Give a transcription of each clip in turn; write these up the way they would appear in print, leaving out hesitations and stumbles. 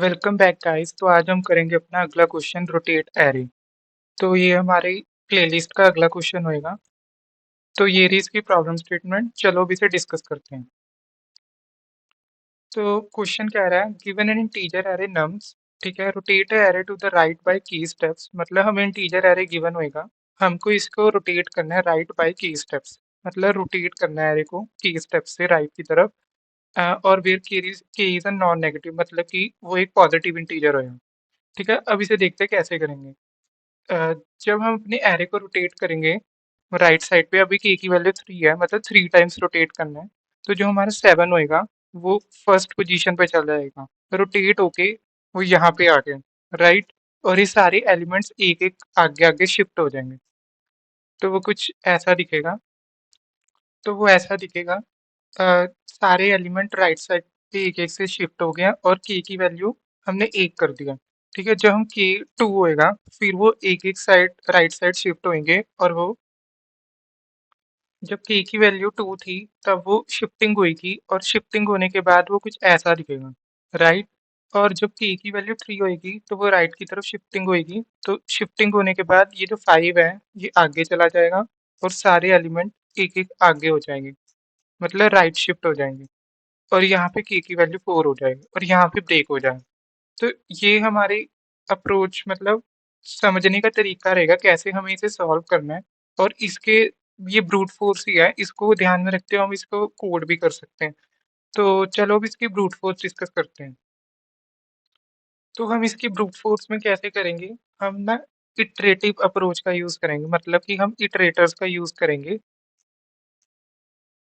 Welcome back guys. तो आज हम करेंगे अपना अगला क्वेश्चन रोटेट एरे। तो ये हमारी प्लेलिस्ट का अगला क्वेश्चन होएगा। तो ये रही इसकी प्रॉब्लम स्टेटमेंट। चलो अब इसे डिस्कस करते हैं। तो क्वेश्चन कह रहा है given an integer array nums, ठीक है, rotate array to the right by k steps. मतलब हमें इंटीजर एरे गिवन होएगा, हमको इसको रोटेट करना है राइट बाय की स्टेप्स। मतलब रोटेट करना है एरे को की स्टेप्स से राइट की तरफ। और वेयर के इज अ नॉन नेगेटिव, मतलब कि वो एक पॉजिटिव इंटीजर होएगा। ठीक है, अब इसे देखते हैं कैसे करेंगे। जब हम अपने एरे को रोटेट करेंगे राइट साइड पे, अभी के की वैल्यू 3 है, मतलब 3 टाइम्स रोटेट करना है। तो जो हमारा 7 होएगा वो फर्स्ट पोजीशन पे चला जाएगा, रोटेट होके वो यहाँ पे आ गया, राइट। और ये सारे एलिमेंट्स एक एक आगे आगे शिफ्ट हो जाएंगे। तो वो कुछ ऐसा दिखेगा। तो वो ऐसा दिखेगा, सारे एलिमेंट राइट साइड पे एक एक से शिफ्ट हो गया और के की वैल्यू हमने एक कर दिया। ठीक है, जब हम के 2 होएगा फिर वो एक एक साइड राइट साइड शिफ्ट होंगे, और वो जब के की वैल्यू 2 थी तब वो शिफ्टिंग हुई और शिफ्टिंग होने के बाद वो कुछ ऐसा दिखेगा, राइट। और जब के की वैल्यू 3 होएगी तो वो राइट की तरफ शिफ्टिंग होएगी। तो शिफ्टिंग होने के बाद ये जो 5 है ये आगे चला जाएगा और सारे एलिमेंट एक एक आगे हो जाएंगे, मतलब राइट शिफ्ट हो जाएंगे। और यहाँ पे के की वैल्यू 4 हो जाएगी और यहाँ पे ब्रेक हो जाएगा। तो ये हमारी अप्रोच, मतलब समझने का तरीका रहेगा कैसे हमें इसे सॉल्व करना है। और इसके ये ब्रूट फोर्स ही है, इसको ध्यान में रखते हुए हम इसको कोड भी कर सकते हैं। तो चलो अब इसकी ब्रूट फोर्स डिस्कस करते हैं। तो हम इसकी ब्रूट फोर्स में कैसे करेंगे, हम ना इटरेटिव अप्रोच का यूज करेंगे, मतलब कि हम इटरेटर्स का यूज करेंगे।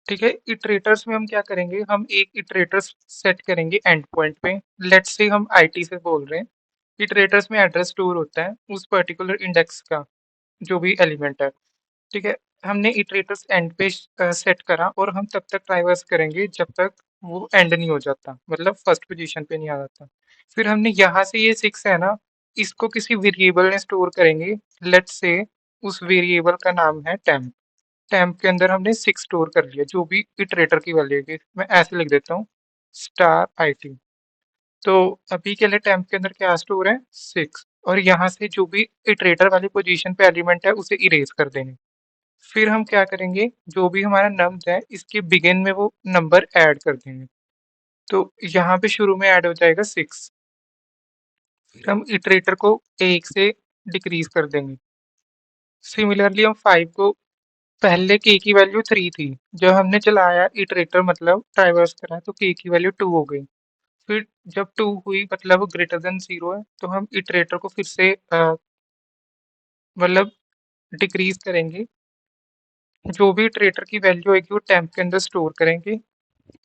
ठीक है, इटरेटर्स में हम क्या करेंगे, हम एक इटरेटर सेट करेंगे एंड पॉइंट पे। लेट्स से हम आईटी से बोल रहे हैं। इटरेटर्स में एड्रेस स्टोर होता है उस पर्टिकुलर इंडेक्स का, जो भी एलिमेंट है। ठीक है, हमने इटरेटर्स एंड पे सेट करा और हम तब तक ट्राइवर्स करेंगे जब तक वो एंड नहीं हो जाता, मतलब फर्स्ट पोजीशन पे नहीं आ जाता। फिर हमने यहाँ से ये 6 है ना, इसको किसी वेरिएबल में स्टोर करेंगे। लेट्स से उस वेरिएबल का नाम है टेम्प। टेम्प के अंदर हमने 6 स्टोर कर लिया, जो भी इटरेटर की वैल्यू है। मैं ऐसे लिख देता हूँ, स्टार IT। तो अभी के लिए टेम्प के अंदर क्या स्टोर है, 6। और यहाँ से जो भी इटरेटर वाली पोजीशन पे एलिमेंट है उसे इरेज कर देंगे। फिर हम क्या करेंगे, जो भी हमारा नम्स है इसके बिगिन में वो नंबर ऐड कर देंगे। तो यहाँ पे शुरू में ऐड हो जाएगा 6। फिर हम इटरेटर को 1 से डिक्रीज कर देंगे। सिमिलरली हम 5 को, पहले के की वैल्यू 3 थी, जब हमने चलाया इटरेटर मतलब ट्राइवर्स करा तो के की वैल्यू 2 हो गई। फिर जब 2 हुई मतलब वो ग्रेटर देन 0 है, तो हम इटरेटर को फिर से मतलब डिक्रीज करेंगे। जो भी इटरेटर की वैल्यू होगी वो टेम्प के अंदर स्टोर करेंगे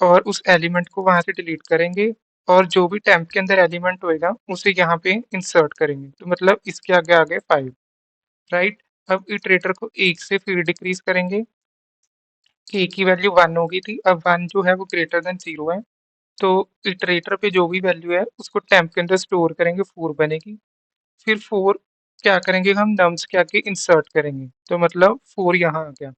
और उस एलिमेंट को वहां से डिलीट करेंगे। और जो भी टेम्प के अंदर एलिमेंट होएगा उसे यहाँ पे इंसर्ट करेंगे। तो मतलब इसके आगे आ गए 5, राइट। अब इटरेटर को 1 से फिर डिक्रीज करेंगे। के की वैल्यू 1 हो गई थी, अब 1 जो है वो ग्रेटर देन 0 है। तो इटरेटर पे जो भी वैल्यू है उसको टेम्प के अंदर स्टोर करेंगे, 4 बनेगी। फिर 4 क्या करेंगे, हम नम्स के आगे इंसर्ट करेंगे, तो मतलब 4 यहाँ आ गया।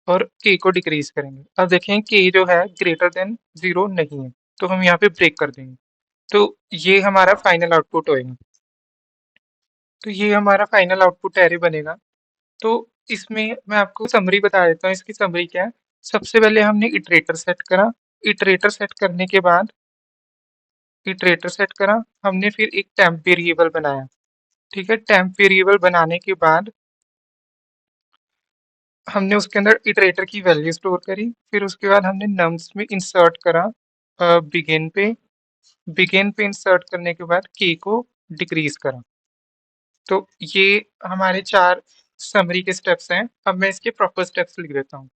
और के को डिक्रीज करेंगे। अब देखें के जो है ग्रेटर देन 0 नहीं है, तो हम यहाँ पे ब्रेक कर देंगे। तो ये हमारा फाइनल आउटपुट होएगा। तो ये हमारा फाइनल आउटपुट एरे बनेगा। तो इसमें मैं आपको समरी बता देता हूँ, इसकी समरी क्या है। सबसे पहले हमने इटरेटर सेट करा। इटरेटर सेट करने के बाद इटरेटर सेट करा हमने, फिर एक टेम्प वेरिएबल बनाया। ठीक है, टेम्प वेरिएबल बनाने के बाद हमने उसके अंदर इटरेटर की वैल्यू स्टोर करी। फिर उसके बाद हमने नम्स में इंसर्ट करा बिगिन पे। बिगिन पे इंसर्ट करने के बाद के को डिक्रीज करा। तो ये हमारे 4 समरी के स्टेप्स हैं। अब मैं इसके प्रॉपर स्टेप्स लिख देता हूँ।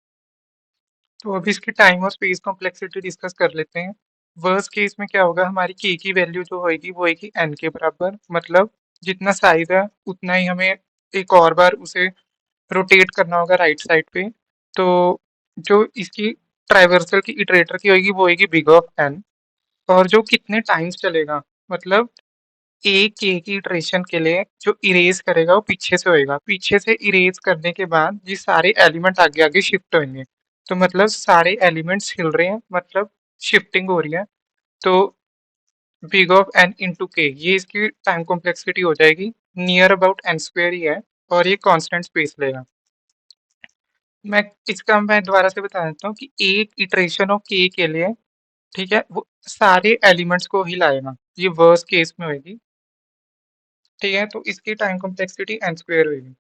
तो अभी इसकी टाइम और स्पेस कॉम्प्लेक्सिटी डिस्कस कर लेते हैं। वर्स्ट केस में क्या होगा, हमारी के की वैल्यू जो होएगी वो होएगी एन के बराबर, मतलब जितना साइज है उतना ही हमें एक और बार उसे रोटेट करना होगा राइट साइड पे। तो जो इसकी ट्राइवर्सल की इटरेटर की होगी वो होगी बिग ऑफ एन। और जो कितने टाइम्स चलेगा, मतलब एक के की इटरेशन के लिए जो इरेज करेगा वो पीछे से होएगा। पीछे से इरेज करने के बाद ये सारे एलिमेंट आगे आगे शिफ्ट होंगे। तो मतलब सारे एलिमेंट्स हिल रहे हैं, मतलब शिफ्टिंग हो रही है। तो बिग ऑफ एन इंटू के, ये इसकी टाइम कॉम्प्लेक्सिटी हो जाएगी। नियर अबाउट एन स्क्वेयर ही है, और ये कांस्टेंट स्पेस लेगा। मैं दोबारा से बता देता हूँ कि एक इटरेशन ऑफ के लिए, ठीक है, वो सारे एलिमेंट्स को ही लाएगा। ये वर्स्ट केस में होगी। ठीक है, तो इसकी टाइम कॉम्प्लेक्सिटी एन स्क्वेयर होगी।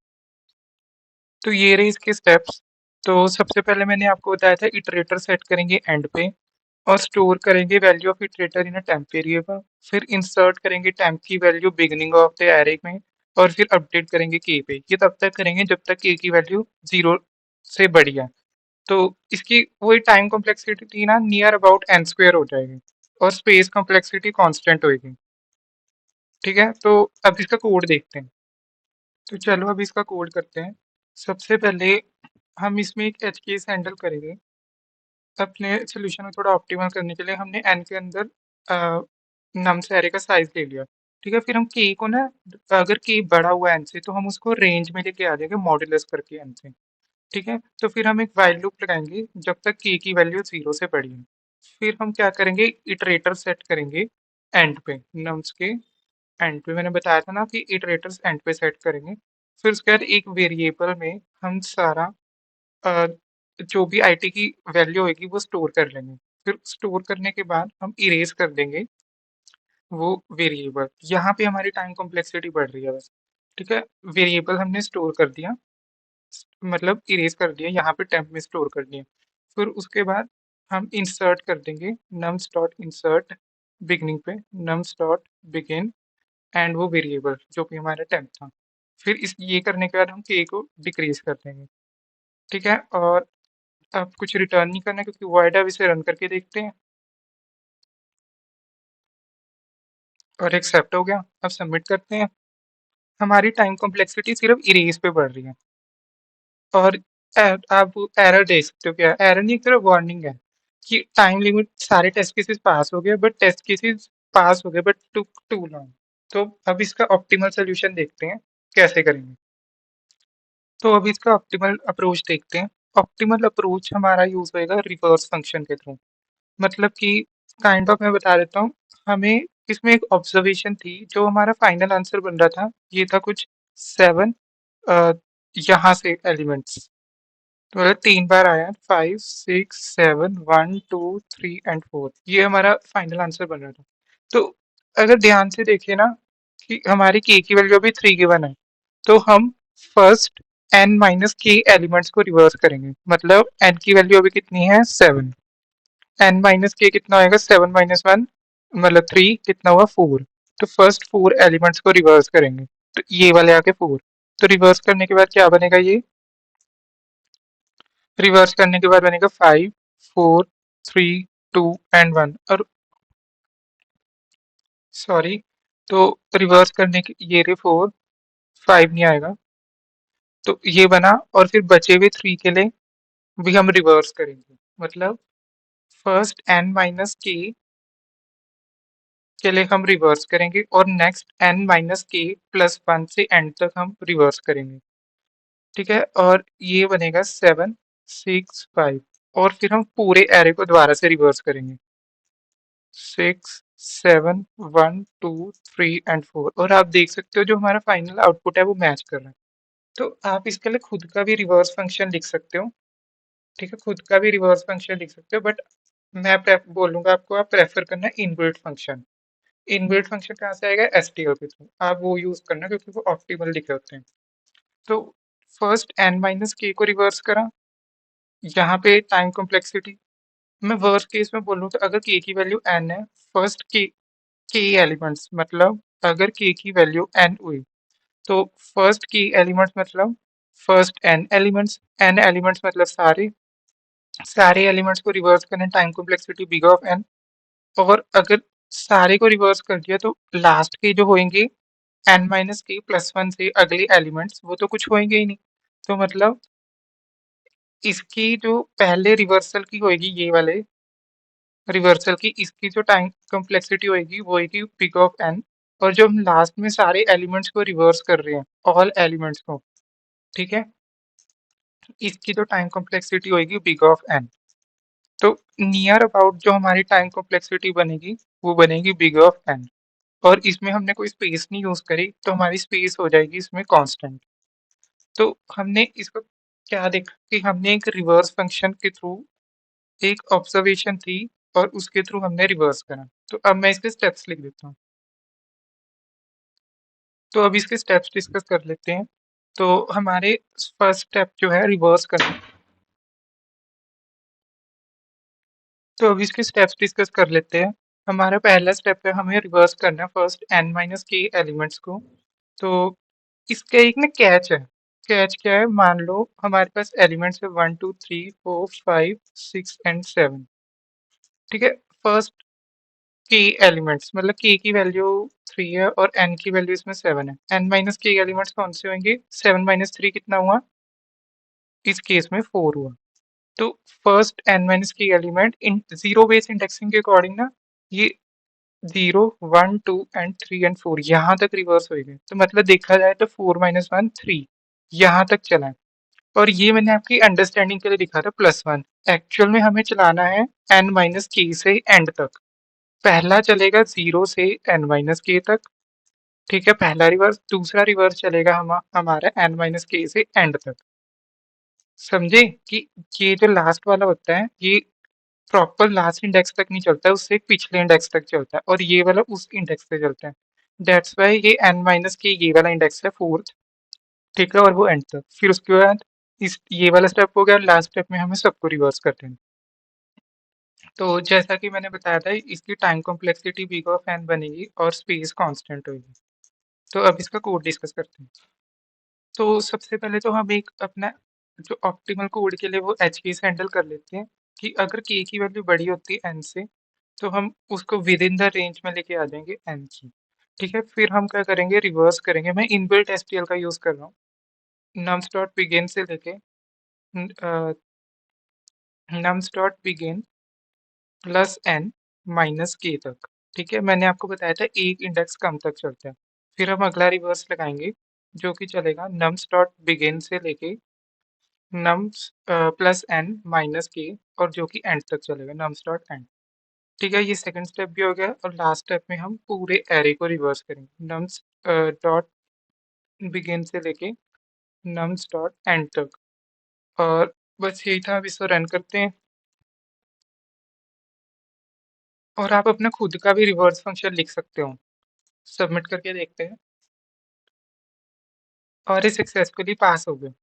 तो ये रहे इसके स्टेप्स। तो सबसे पहले मैंने आपको बताया था इटरेटर सेट करेंगे एंड पे, और स्टोर करेंगे value of iterator in a temp variable. फिर इंसर्ट करेंगे टेम्प की value beginning of the array में, और फिर अपडेट करेंगे के पे। ये तब तक करेंगे जब तक के की वैल्यू 0 से बड़ी है। तो इसकी वही टाइम कॉम्प्लेक्सिटी ना नियर अबाउट एन स्क्वेयर हो जाएगी, और स्पेस कॉम्प्लेक्सिटी कांस्टेंट होगी। ठीक है, तो अब इसका कोड देखते हैं। तो चलो अब इसका कोड करते हैं। सबसे पहले हम इसमें एक एच केस हैंडल करेंगे। अपने सोल्यूशन में थोड़ा ऑप्टिमल करने के लिए हमने एन के अंदर नम्स एरे का साइज ले लिया। ठीक है, फिर हम के को ना, अगर के बड़ा हुआ एन से, तो हम उसको रेंज में लेके आ जाएंगे मॉड्यूलस करके एन से। ठीक है, तो फिर हम एक वाइल लूप लगाएंगे जब तक के की वैल्यू 0 से बड़ी है। फिर हम क्या करेंगे, इटरेटर सेट करेंगे एंड पे, नम्स के एंड पे। मैंने बताया था ना कि इटरेटर्स एंड पे सेट करेंगे। फिर उसके बाद एक वेरिएबल में हम सारा अ, जो भी आईटी की वैल्यू होगी वो स्टोर कर लेंगे। फिर स्टोर करने के बाद हम इरेज कर देंगे वो वेरिएबल। यहाँ पे हमारी टाइम कॉम्प्लेक्सिटी बढ़ रही है बस। ठीक है, वेरिएबल हमने स्टोर कर दिया, मतलब इरेज कर दिया, यहाँ पे टेम्प में स्टोर कर दिया। फिर उसके बाद हम इंसर्ट कर देंगे नम्स डॉट इंसर्ट बिगनिंग पे, नम्स डॉट बिगिन, एंड वो वेरिएबल जो भी हमारा टेम्प था। फिर इस ये करने के बाद हम के को डिक्रीज कर देंगे। ठीक है, और अब कुछ रिटर्न नहीं करना क्योंकि वॉइड अब इसे रन करके देखते हैं। और एक्सेप्ट हो गया, अब सबमिट करते हैं। हमारी टाइम कॉम्प्लेक्सिटी सिर्फ इरेज पे बढ़ रही है। और आप एरर देख सकते हो, क्या एरर नहीं, सिर्फ वार्निंग है कि टाइम लिमिट, सारे टेस्ट केसेस पास हो गए बट टेस्ट केसेस पास हो गए बट टू लॉन्ग। तो अब इसका ऑप्टिमल सोल्यूशन देखते हैं कैसे करेंगे। तो अब इसका ऑप्टिमल अप्रोच देखते हैं। ऑप्टिमल अप्रोच हमारा यूज होएगा रिवर्स फंक्शन के थ्रू। मतलब कि काइंड ऑफ मैं बता देता हूँ। हमें इसमें एक ऑब्जर्वेशन थी, जो हमारा फाइनल आंसर बन रहा था ये था कुछ 7 यहाँ से एलिमेंट्स। तो मतलब 3 बार आया, 5 6 7 1 2 3 एंड 4, ये हमारा फाइनल आंसर बन रहा था। तो अगर ध्यान से देखें ना कि हमारी के की वैल्यू अभी 3 गिवन है, तो हम फर्स्ट एन माइनस के एलिमेंट्स को रिवर्स करेंगे। मतलब एन की वैल्यू अभी कितनी है, 7। एन माइनस के कितना होएगा, 7 माइनस 1 मतलब 3, कितना हुआ, 4। तो फर्स्ट 4 एलिमेंट्स को रिवर्स करेंगे, तो ये वाले आके 4। तो रिवर्स करने के बाद क्या बनेगा, ये रिवर्स करने के बाद बनेगा 5 4 3 2 एंड 1। और सॉरी, तो रिवर्स करने के ये रे 4, 5 नहीं आएगा, तो ये बना। और फिर बचे हुए 3 के लिए भी हम रिवर्स करेंगे। मतलब फर्स्ट एन माइनस के लिए हम रिवर्स करेंगे, और नेक्स्ट एन माइनस के प्लस 1 से एंड तक हम रिवर्स करेंगे। ठीक है, और ये बनेगा 7 6 5। और फिर हम पूरे एरे को दोबारा से रिवर्स करेंगे, 6 7 1 2 3 एंड 4। और आप देख सकते हो जो हमारा फाइनल आउटपुट है वो मैच कर रहा है। तो आप इसके लिए खुद का भी रिवर्स फंक्शन लिख सकते हो। ठीक है, खुद का भी रिवर्स फंक्शन लिख सकते हो, बट मैं बोलूंगा आपको, आप प्रेफर करना इनबिल्ट फंक्शन। इनबिल्ट फंक्शन कहाँ से आएगा, एसटीएल के थ्रू। आप वो यूज करना क्योंकि वो ऑप्टिमल लिखे होते हैं। तो फर्स्ट एन माइनस के को रिवर्स करा, यहाँ पे टाइम कॉम्प्लेक्सिटी, मैं वर्स्ट केस में बोलूँ तो अगर के की वैल्यू एन है, फर्स्ट के एलिमेंट्स, मतलब अगर के की वैल्यू एन हुई, तो फर्स्ट की एलिमेंट्स मतलब first n elements, n elements मतलब सारे सारे एलिमेंट्स को रिवर्स करने time complexity big of n. और अगर सारे को रिवर्स कर दिया तो लास्ट के जो होंगे एन माइनस के प्लस 1 से अगले एलिमेंट्स, वो तो कुछ होंगे ही नहीं। तो मतलब इसकी जो पहले रिवर्सल की होएगी, ये वाले रिवर्सल की, इसकी जो टाइम कॉम्प्लेक्सिटी होएगी वो होएगी बिग ऑफ एन। और जो हम लास्ट में सारे एलिमेंट्स को रिवर्स कर रहे हैं, ऑल एलिमेंट्स को, ठीक है, इसकी जो टाइम कॉम्प्लेक्सिटी होएगी बिग ऑफ एन। तो नियर अबाउट जो हमारी टाइम कॉम्प्लेक्सिटी बनेगी वो बनेगी बिग ऑफ एन, और इसमें हमने कोई स्पेस नहीं यूज करी तो हमारी स्पेस हो जाएगी इसमें कांस्टेंट। तो हमने इसको क्या देखा कि हमने एक रिवर्स फंक्शन के थ्रू एक ऑब्जर्वेशन थी और उसके थ्रू हमने रिवर्स करा। तो अब मैं इसके स्टेप्स लिख देता हूँ। तो अब इसके स्टेप्स डिस्कस कर लेते हैं। तो हमारे फर्स्ट स्टेप जो है रिवर्स करना। तो अब इसके स्टेप्स डिस्कस कर लेते हैं। हमारा पहला स्टेप है हमें रिवर्स करना है फर्स्ट n माइनस के एलिमेंट्स को। तो इसका एक ना कैच है। कैच क्या है, मान लो हमारे पास एलिमेंट्स है 1 2 3 4 5 6 एंड 7। ठीक है। फर्स्ट के एलिमेंट्स मतलब के की वैल्यू 3 है और n की वैल्यू इसमें 7 है। n माइनस के एलिमेंट्स कौन से होंगे, 7 - 3 कितना हुआ, इस केस में 4 हुआ। तो फर्स्ट n माइनस के element in zero base indexing के अकॉर्डिंग ना ये 0 1 2 एंड 3 एंड 4 यहाँ तक रिवर्स होएंगे। तो मतलब देखा जाए तो 4 - 1 3 यहाँ तक चला है। और ये मैंने आपकी अंडरस्टैंडिंग के लिए लिखा था +1। एक्चुअल में हमें चलाना है n माइनस के से एंड तक। पहला चलेगा 0 से n माइनस के तक। ठीक है, पहला रिवर्स। दूसरा रिवर्स चलेगा हमारा n माइनस के से एंड तक। समझे कि ये जो लास्ट वाला होता है ये प्रॉपर लास्ट इंडेक्स तक नहीं चलता है, उससे एक पिछले इंडेक्स तक चलता है, और ये वाला उस इंडेक्स से चलता है। दैट्स वाई ये n माइनस के ये वाला इंडेक्स है फोर्थ। ठीक है, और वो एंड तक। फिर उसके बाद इस ये वाला स्टेप हो गया, लास्ट स्टेप में हमें सबको रिवर्स कर देना। तो जैसा कि मैंने बताया था इसकी time complexity big of n बनेगी और स्पेस कांस्टेंट होगी। तो अब इसका कोड डिस्कस करते हैं। तो सबसे पहले तो हम एक अपना जो ऑप्टिमल कोड के लिए वो एच की से हैंडल कर लेते हैं कि अगर के की वैल्यू बड़ी होती है एन से तो हम उसको विद इन द रेंज में लेके आ जाएंगे एन की। ठीक है, फिर हम क्या करेंगे, रिवर्स करेंगे। मैं इनबिल्ट एसटीएल का यूज कर रहा हूँ। नम्स डॉट बिगिन से लेके nums dot begin plus n minus k तक। ठीक है, मैंने आपको बताया था एक इंडेक्स कम तक चलता है। फिर हम अगला रिवर्स लगाएंगे जो कि चलेगा नम्स डॉट बिगिन से लेके नम्स प्लस एन माइनस के, और जो कि एंड तक चलेगा नम्स डॉट एंड। ठीक है, ये सेकंड स्टेप भी हो गया, और लास्ट स्टेप में हम पूरे एरे को रिवर्स करेंगे नम्स डॉट बिगिन से लेके नम्स डॉट एंड तक। और बस यही था, अब इसको रन करते हैं और आप अपना खुद का भी रिवर्स फंक्शन लिख सकते हो। सबमिट करके देखते हैं, और ये सक्सेसफुली पास हो गए।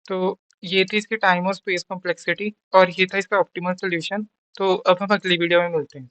तो ये थी इसकी टाइम और स्पेस कॉम्प्लेक्सिटी, और ये था इसका ऑप्टिमल सोल्यूशन। तो अब हम अगली वीडियो में मिलते हैं।